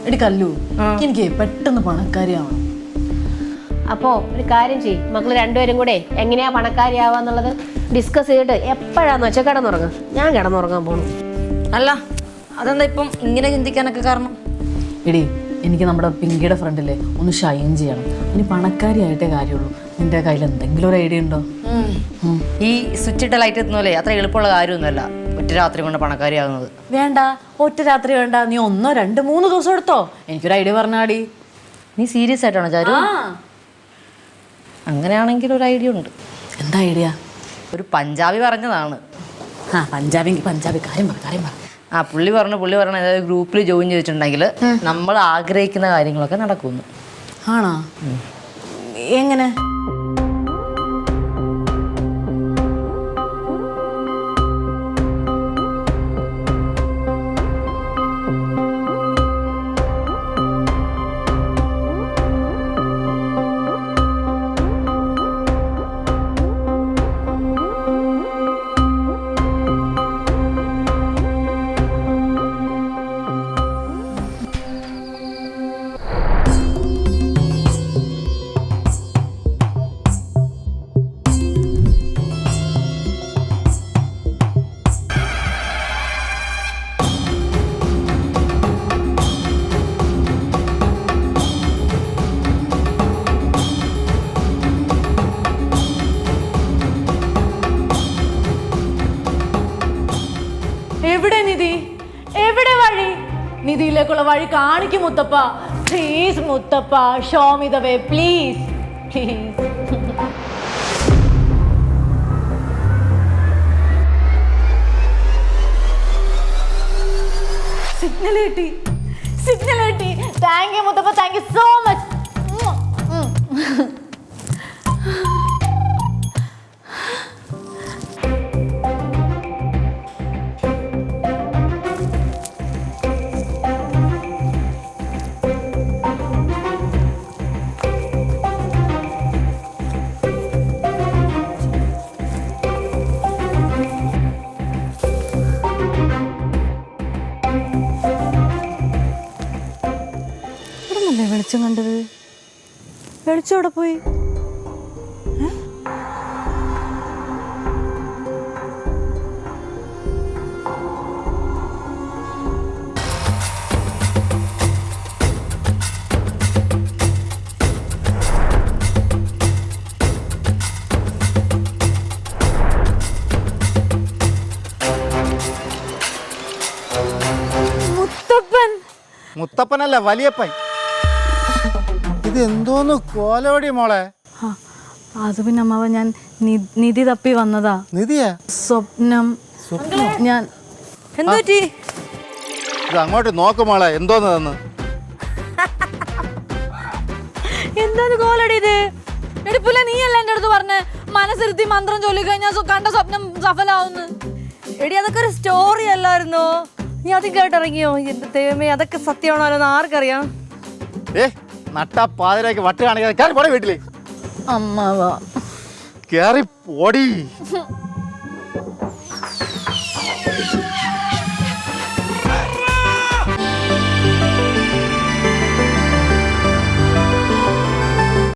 എടി കല്ലു, എനിക്ക് പെട്ടെന്ന് പണക്കാരിയാവണം. അപ്പോ ഒരു കാര്യം ചെയ്യും, മക്കള് രണ്ടുപേരും കൂടെ എങ്ങനെയാ പണക്കാരിയാവാന്നുള്ളത് ഡിസ്കസ് ചെയ്തിട്ട് എപ്പോഴാന്ന് വെച്ചാൽ കിടന്നുറങ്ങും. ഞാൻ കിടന്നുറങ്ങാൻ പോണു. അല്ല അതെന്താ ഇപ്പം ഇങ്ങനെ ചിന്തിക്കാനൊക്കെ കാരണം? എടി എനിക്ക് നമ്മുടെ പിങ്കിയുടെ ഫ്രണ്ടിലെ ഒന്ന് ഷൈൻ ചെയ്യണം. ഇനി പണക്കാരിയായിട്ടേ കാര്യമുള്ളൂ. നിന്റെ കയ്യിൽ എന്തെങ്കിലും ഒരു ഐഡിയ ഉണ്ടോ? ഈ സ്വിച്ച് ഇട്ട ലൈറ്റ് എത്തുന്നല്ലേ അത്ര എളുപ്പമുള്ള കാര്യമൊന്നുമല്ല ഒറ്റ രാത്രി കൊണ്ട് പണക്കാരിയാകുന്നത്. വേണ്ട, ഒറ്റ രാത്രി വേണ്ട, നീ 1, 2, 3 ദിവസം എടുത്തോ. എനിക്കൊരു ഐഡിയ പറഞ്ഞാടി. നീ സീരിയസ് ആയിട്ടാണോ ചാരു? അങ്ങനെയാണെങ്കിൽ ഒരു ഐഡിയ ഉണ്ട്. എന്താ ഐഡിയ? ഒരു പഞ്ചാബി പറഞ്ഞതാണ്. പഞ്ചാബി കാര്യം പറ. ആ പുള്ളി പറഞ്ഞ ഏതായത് ഗ്രൂപ്പിൽ ജോയിൻ ചെയ്തിട്ടുണ്ടെങ്കിൽ നമ്മൾ ആഗ്രഹിക്കുന്ന കാര്യങ്ങളൊക്കെ നടക്കുന്നു. ആണോ? എങ്ങനെ? എവിടെ നിധി? എവിടെ വഴി? നിധിയിലേക്കുള്ള വഴി കാണിക്കും മുത്തപ്പ. Please Muthappa, show me the way please. Signal കിട്ടി. Thank you Muthappa, thank you so much. വെളിച്ചം കണ്ടത്? വെളിച്ചം എവിടെ പോയി? മുത്തപ്പനല്ല, വലിയപ്പൻ. ഇത് എന്തോന്ന് കോലോടി മോളെ? അത് പിന്നെ അമ്മാവ, ഞാൻ നിധി തപ്പി വന്നതാ. നിധിയാ? സ്വപ്നം. ഞാൻ എന്തുപറ്റി? ഇത് അങ്ങോട്ട് നോക്ക് മോളെ, എന്തോന്ന് തന്ന്. എന്താണ് കോലടി ഇത്? എടുപ്പില്ല, നീയല്ല എൻ്റെ അടുത്ത് പറഞ്ഞ് മനസ്സിരുത്തി മന്ത്രം ചൊല്ലി കഴിഞ്ഞാൽ കണ്ട സ്വപ്നം സഫലാവുന്നു. എടി അതൊക്കെ ഒരു സ്റ്റോറി അല്ലായിരുന്നോ? നീ അതും കേട്ടിറങ്ങിയോ? എന്റെ ദൈവമേ, അതൊക്കെ സത്യമാണോ എന്ന് ആർക്കറിയാം? നട്ടാ പാതിരാക്ക് വട്ട് കാണിക്കാതെ കയറി പോടെ വീട്ടില്. അമ്മാവാ കയറി പോടി.